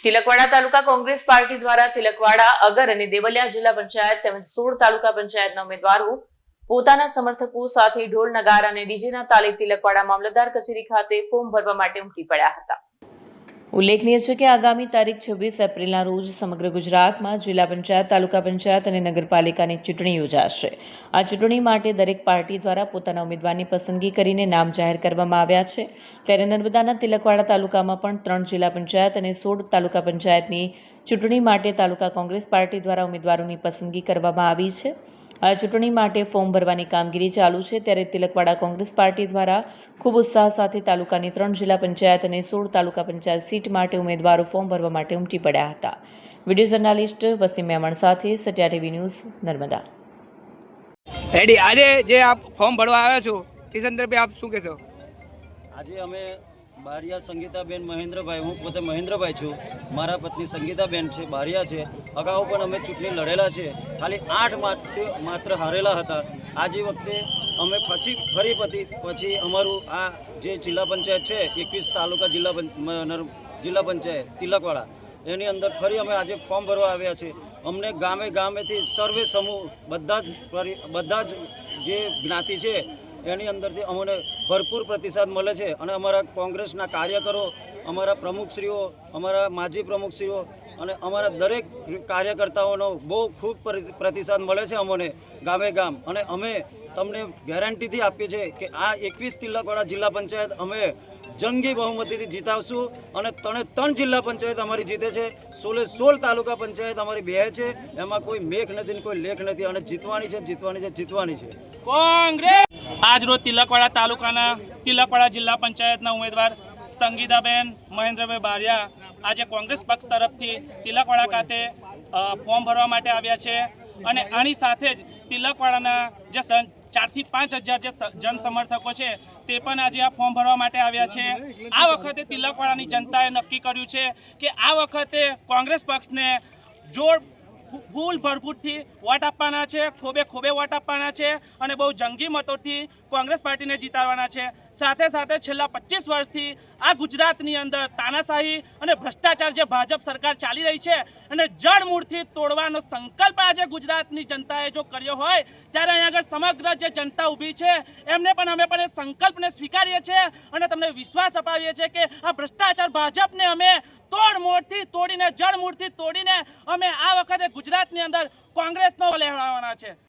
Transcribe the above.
તિલકવાડા તાલુકા Congress party દ્વારા તિલકવાડા, અગર અને દેવલિયા જિલ્લા પંચાયત તેમજ 16 તાલુકા પંચાયતના ઉમેદવારો પોતાના સમર્થકો સાથે ઢોલ નગારા અને ડીજેના તાલે તિલકવાડા મામલતદાર કચેરી ખાતે ફોર્મ ભરવા માટે ઉમટી પડ્યા હતા। ઉલ્લેખનીય છે કે આગામી તારીખ 26 એપ્રિલના રોજ સમગ્ર ગુજરાતમાં જિલ્લા પંચાયત, તાલુકા પંચાયત અને નગરપાલિકાની ચૂંટણી યોજાશે। આ ચૂંટણી માટે દરેક પાર્ટી દ્વારા પોતાના ઉમેદવારની પસંદગી કરીને નામ જાહેર કરવામાં આવ્યા છે। ત્યારે નર્મદાના તિલકવાડા તાલુકામાં પણ 3 જિલ્લા પંચાયત અને 16 તાલુકા પંચાયતની ચૂંટણી માટે તાલુકા કોંગ્રેસ પાર્ટી દ્વારા ઉમેદવારોની પસંદગી કરવામાં આવી છે। આ ચૂંટણી માટે ફોર્મ ભરવાની કામગીરી ચાલુ છે। ત્યારે તિલકવાડા કોંગ્રેસ પાર્ટી દ્વારા ખૂબ ઉત્સાહ સાથે તાલુકાની 3 જિલ્લા પંચાયત અને 16 તાલુકા પંચાયત સીટ માટે ઉમેદવારો ફોર્મ ભરવા માટે ઉમટી પડ્યા હતા। વિડીયો જર્નાલિસ્ટ વસીમ મેમણ સાથે Satya TV news, Narmada. Ready, આજે જે આપ ફોર્મ ભરવા આવ્યા છો તે સંદર્ભે આપ શું કહેશો? આજે અમે બારિયા સંગીતાબેન મહેન્દ્રભાઈ, હું પોતે મહેન્દ્રભાઈ છું, મારા પત્ની સંગીતાબેન છે, બારિયા છે। અગાઉ પણ અમે ચૂંટણી લડેલા છે, ખાલી 8 માત્ર હારેલા હતા। આજે વખતે અમે પછી અમારું આ જે જિલ્લા પંચાયત છે 21 તાલુકા જિલ્લા પંચાયત તિલકવાડા, એની અંદર ફરી અમે આજે ફોર્મ ભરવા આવ્યા છે। અમને ગામેથી સર્વે સમૂહ બધા જ જે જ્ઞાતિ છે એની અંદરથી અમને ભરપૂર પ્રતિસાદ મળે છે અને અમારા કોંગ્રેસના કાર્યકરો, અમારા પ્રમુખશ્રીઓ, અમારા માજી પ્રમુખશ્રીઓ અને અમારા દરેક કાર્યકર્તાઓનો બહુ ખૂબ પ્રતિસાદ મળે છે અમને ગામ। અને અમે તમને ગેરંટીથી આપીએ છીએ કે આ 21 તિલકવાડા જિલ્લા પંચાયત અમે જંગી બહુમતીથી જીતાવશું અને 3 જિલ્લા પંચાયત અમારી જીતે છે। 16 તાલુકા પંચાયત અમારી બે છે, એમાં કોઈ મેઘ નથી, કોઈ લેખ નથી અને જીતવાની છે કોંગ્રેસ। આજ રોજ તિલકવાડા તાલુકાના તિલકવાડા જિલ્લા પંચાયતના ઉમેદવાર સંગીતાબેન મહેન્દ્રભાઈ બારિયા આજે કોંગ્રેસ પક્ષ તરફથી તિલકવાડા ખાતે ફોર્મ ભરવા માટે આવ્યા છે અને આની સાથે જ તિલકવાડાના જે 4 થી 5 હજાર જે જન સમર્થકો છે તે પણ આજે આ ફોર્મ ભરવા માટે આવ્યા છે। આ વખતે તિલકવાડાની જનતાએ નક્કી કર્યું છે કે આ વખતે કોંગ્રેસ પક્ષને ફૂલ ભરપૂરથી વોટ આપવાના છે, ખોબે વોટ આપવાના છે અને બહુ જંગી મતોથી કોંગ્રેસ પાર્ટીને જીતાડવાના છે। સાથે સાથે છેલ્લા 25 વર્ષથી આ ગુજરાતની અંદર તાનાશાહી અને ભ્રષ્ટાચાર જે ભાજપ સરકાર ચાલી રહી છે અને જડમૂળથી તોડવાનો સંકલ્પ આજે ગુજરાતની જનતાએ જો કર્યો હોય ત્યારે અહીંયા આગળ સમગ્ર જે જનતા ઊભી છે એમને પણ અમે પણ એ સંકલ્પને સ્વીકારીએ છીએ અને તમને વિશ્વાસ અપાવીએ છીએ કે આ ભ્રષ્ટાચાર ભાજપને અમે જડમૂળથી તોડીને અમે આ વખતે ગુજરાતની અંદર કોંગ્રેસનો લહેરાવવાના છે।